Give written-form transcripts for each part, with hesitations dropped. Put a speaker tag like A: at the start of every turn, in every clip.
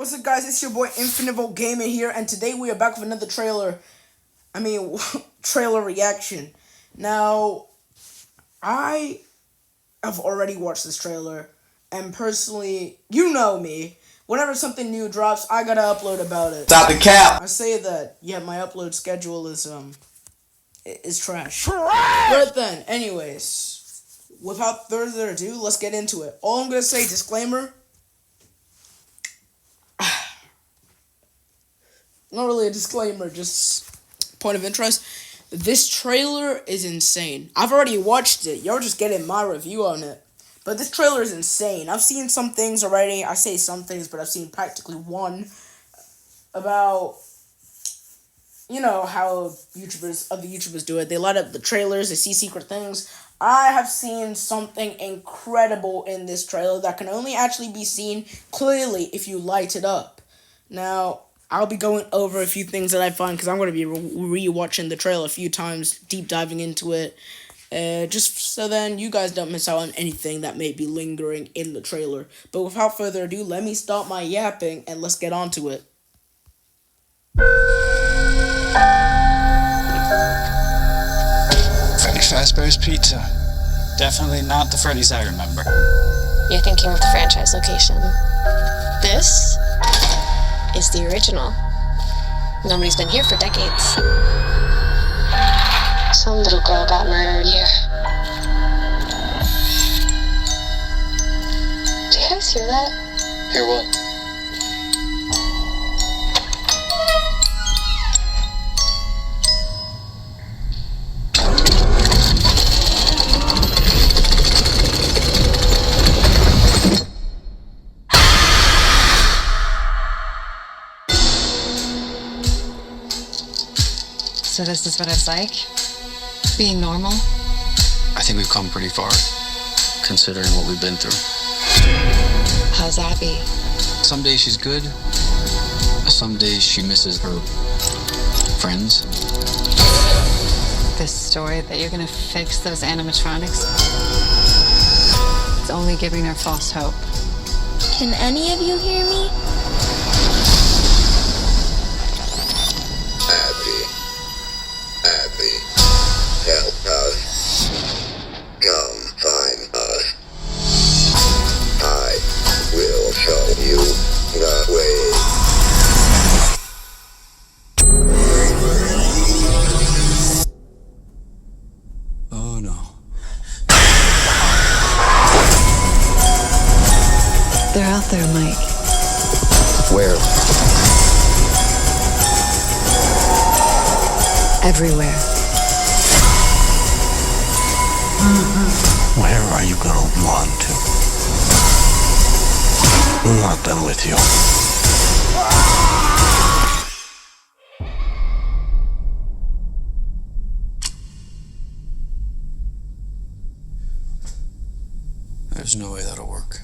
A: What's up, guys? It's your boy Infinite Gaming here, and today we are back with another trailer. Trailer reaction. Now, I have already watched this trailer, and personally, you know me. Whenever something new drops, I gotta upload about it.
B: Stop the cap!
A: I say that, yeah, my upload schedule is trash. But then, anyways, without further ado, let's get into it. All I'm gonna say, disclaimer. Not really a disclaimer, just point of interest. This trailer is insane. I've already watched it. You're just getting my review on it. But this trailer is insane. I've seen some things already. I say some things, but I've seen practically one about, you know, how other YouTubers do it. They light up the trailers. They see secret things. I have seen something incredible in this trailer that can only actually be seen clearly if you light it up. Now, I'll be going over a few things that I find because I'm going to be re-watching the trailer a few times, deep diving into it, just so then you guys don't miss out on anything that may be lingering in the trailer. But without further ado, let me stop my yapping and let's get on to it.
C: Freddy Fazbear's Pizza. Definitely not the Freddy's I remember.
D: You're thinking of the franchise location. This is the original. Nobody's been here for decades. Some little girl got murdered here. Do you guys hear that?
C: Hear what?
E: So this is what it's like? Being normal?
C: I think we've come pretty far, considering what we've been through.
E: How's Abby?
C: Some days she's good. Some days she misses her friends.
E: This story that you're gonna fix those animatronics? It's only giving her false hope.
F: Can any of you hear me?
G: Abby, help us. Come find us. I will show you the way.
C: Oh no.
E: They're out there, Mike.
C: Where?
E: Everywhere.
H: Where are you gonna run to? I'm not done with you.
C: There's no way that'll work.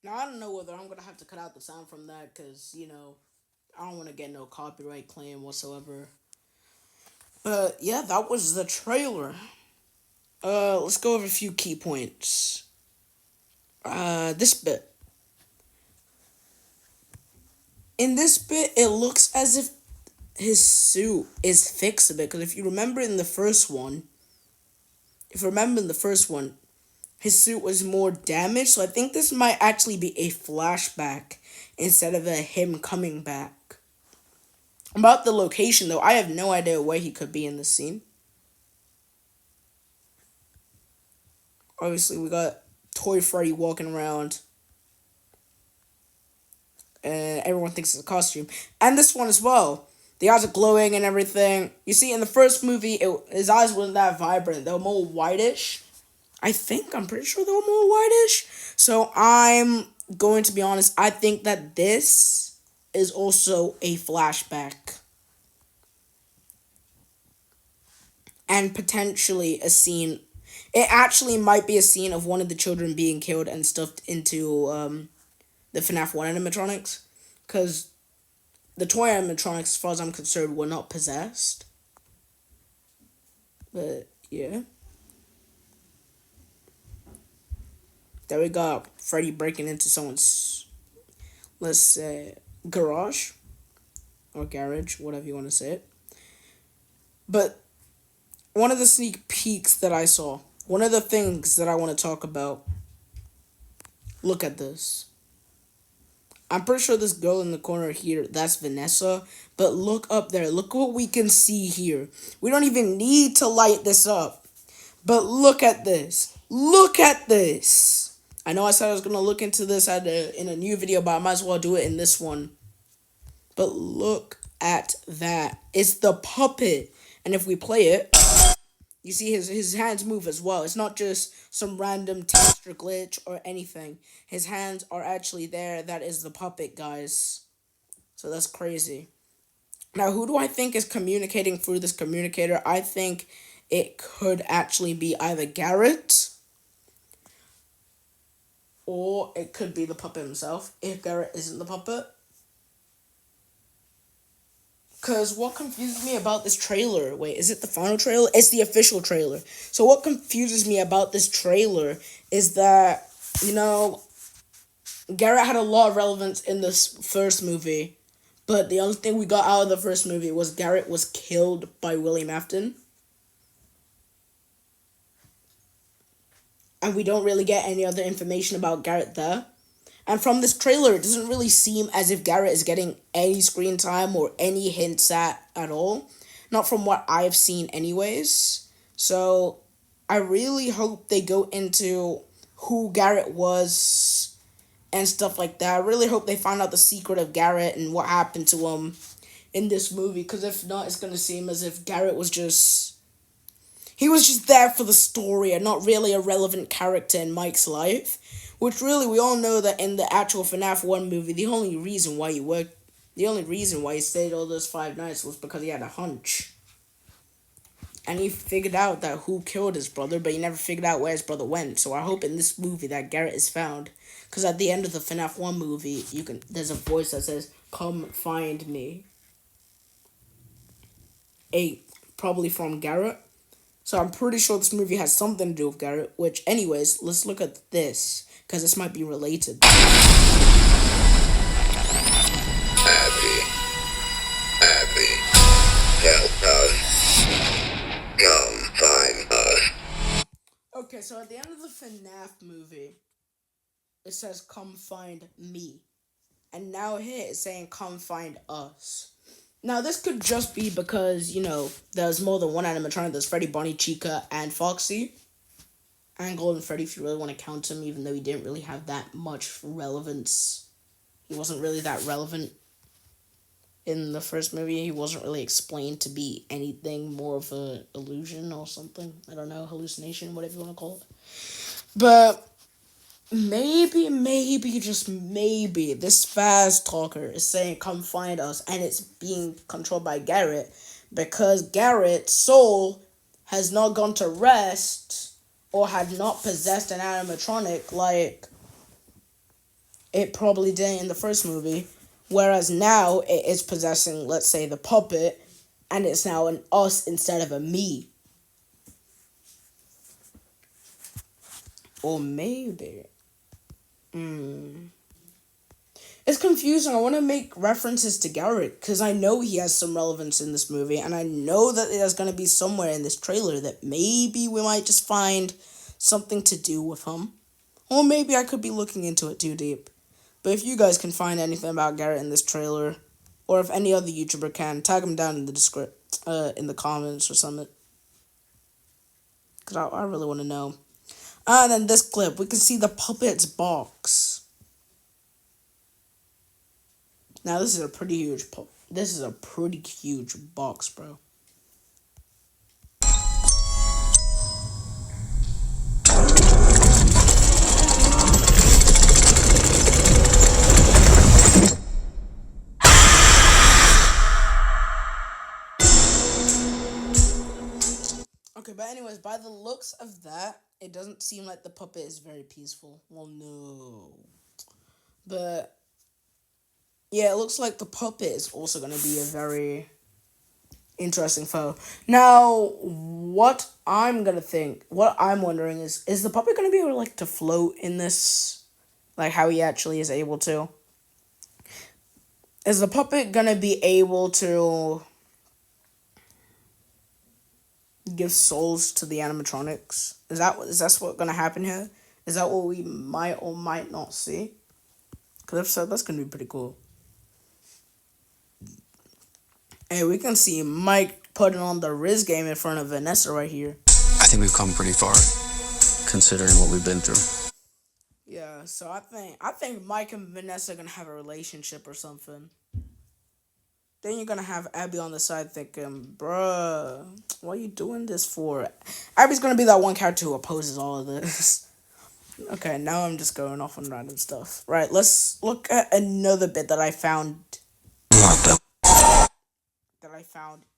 A: Now, I don't know whether I'm going to have to cut out the sound from that because, you know, I don't want to get no copyright claim whatsoever. But, yeah, that was the trailer. Let's go over a few key points. This bit. In this bit, it looks as if his suit is fixable. Because if you remember in the first one, his suit was more damaged, so I think this might actually be a flashback instead of him coming back. About the location, though, I have no idea where he could be in this scene. Obviously, we got Toy Freddy walking around, and everyone thinks it's a costume. And this one as well. The eyes are glowing and everything. You see, in the first movie, his eyes weren't that vibrant. They were more whitish. I'm pretty sure they were more whitish. So I'm going to be honest. I think that this is also a flashback. And potentially a scene. It actually might be a scene of one of the children being killed and stuffed into the Fnaf 1 animatronics. Because the toy animatronics, as far as I'm concerned, were not possessed. But yeah. There we got Freddy breaking into someone's, let's say, garage or garage, whatever you want to say it. But one of the sneak peeks that I saw, one of the things that I want to talk about, look at this. I'm pretty sure this girl in the corner here, that's Vanessa. But look up there. Look what we can see here. We don't even need to light this up. But look at this. Look at this. I know I said I was going to look into this in a new video, but I might as well do it in this one. But look at that. It's the puppet. And if we play it, you see his hands move as well. It's not just some random texture glitch or anything. His hands are actually there. That is the puppet, guys. So that's crazy. Now, who do I think is communicating through this communicator? I think it could actually be either Garrett or it could be the puppet himself, if Garrett isn't the puppet. Because what confuses me about this trailer... Wait, is it the final trailer? It's the official trailer. So what confuses me about this trailer is that, you know, Garrett had a lot of relevance in this first movie. But the only thing we got out of the first movie was Garrett was killed by William Afton. And we don't really get any other information about Garrett there. And from this trailer, it doesn't really seem as if Garrett is getting any screen time or any hints at all. Not from what I've seen anyways. So I really hope they go into who Garrett was and stuff like that. I really hope they find out the secret of Garrett and what happened to him in this movie. Because if not, it's going to seem as if Garrett was just... He was just there for the story and not really a relevant character in Mike's life. Which really, we all know that in the actual FNAF 1 movie, the only reason why he stayed all those 5 nights was because he had a hunch. And he figured out that who killed his brother, but he never figured out where his brother went. So I hope in this movie that Garrett is found. Because at the end of the FNAF 1 movie, there's a voice that says, "Come find me." Probably from Garrett. So I'm pretty sure this movie has something to do with Garrett. Which, anyways, let's look at this. Because this might be related.
G: Abby, help us. Come find us.
A: Okay, so at the end of the FNAF movie, it says, "Come find me." And now here it's saying, "Come find us." Now, this could just be because, you know, there's more than one animatronic. There's Freddy, Bonnie, Chica, and Foxy. And Golden Freddy, if you really want to count him, even though he didn't really have that much relevance. He wasn't really that relevant in the first movie. He wasn't really explained to be anything more of an illusion or something. I don't know, hallucination, whatever you want to call it. But maybe, just maybe, this fast talker is saying, "Come find us," and it's being controlled by Garrett because Garrett's soul has not gone to rest or had not possessed an animatronic like it probably did in the first movie, whereas now it is possessing, let's say, the puppet, and it's now an us instead of a me. Or maybe... It's confusing. I want to make references to Garrett because I know he has some relevance in this movie, and I know that there's going to be somewhere in this trailer that maybe we might just find something to do with him. Or maybe I could be looking into it too deep. But if you guys can find anything about Garrett in this trailer, or if any other YouTuber can, tag him down in the in the comments or something. Because I really want to know. And then this clip, we can see the puppet's box. Now this is a pretty huge box, bro. Okay, but anyways, by the looks of that, it doesn't seem like the puppet is very peaceful. Well, no. But Yeah, it looks like the puppet is also going to be a very interesting foe. Now, what I'm wondering is the puppet going to be able, like, to float in this? Like, how he actually is able to? Is the puppet going to be able to give souls to the animatronics? Is that what's going to happen here? Is that what we might or might not see? Because if so, that's going to be pretty cool. And we can see Mike putting on the Riz game in front of Vanessa right here.
C: I think we've come pretty far, considering what we've been through.
A: Yeah, so I think Mike and Vanessa are gonna have a relationship or something. Then you're gonna have Abby on the side thinking, bruh, what are you doing this for? Abby's gonna be that one character who opposes all of this. Okay, now I'm just going off on random stuff. Right, let's look at another bit that I found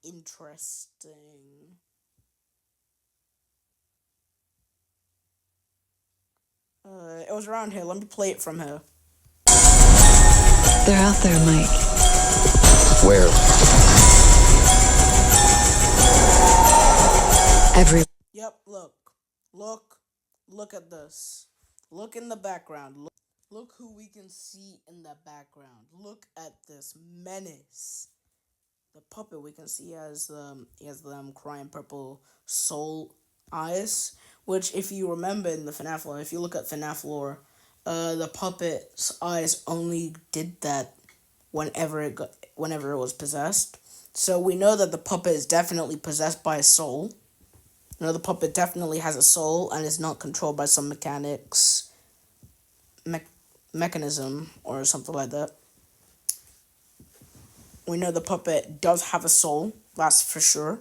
A: interesting. It was around here. Let me play it from here.
E: They're out there, Mike.
C: Where?
A: Yep, look at this. Look in the background. Look who we can see in the background. Look at this menace. The puppet we can see has them crying purple soul eyes, which if you remember in the Fnaf lore, if you look at Fnaf lore, the puppet's eyes only did that whenever it was possessed. So we know that the puppet is definitely possessed by a soul. You know, the puppet definitely has a soul and is not controlled by some mechanism or something like that. We know the puppet does have a soul, that's for sure.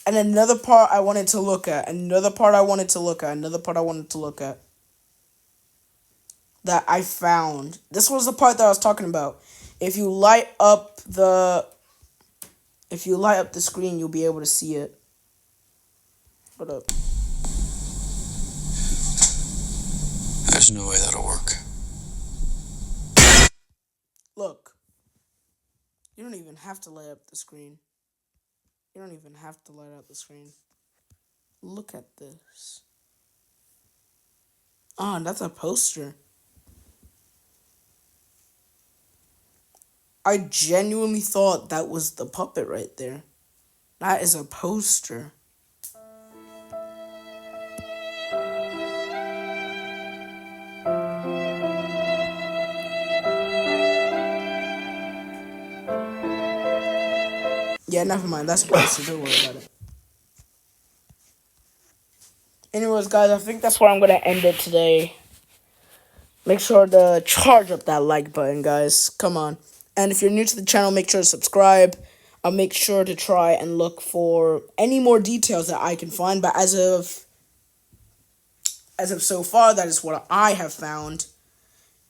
A: And another part I wanted to look at that I found. This was the part that I was talking about. If you light up the screen, you'll be able to see it. Hold up.
C: There's no way that'll work.
A: Look. You don't even have to light up the screen. Look at this. Oh, that's a poster. I genuinely thought that was the puppet right there. That is a poster. Yeah, never mind. That's a poster. Don't worry about it. Anyways, guys, I think that's where I'm going to end it today. Make sure to charge up that like button, guys. Come on. And if you're new to the channel, make sure to subscribe. I'll make sure to try and look for any more details that I can find. But as of so far, that is what I have found.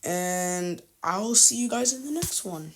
A: And I'll see you guys in the next one.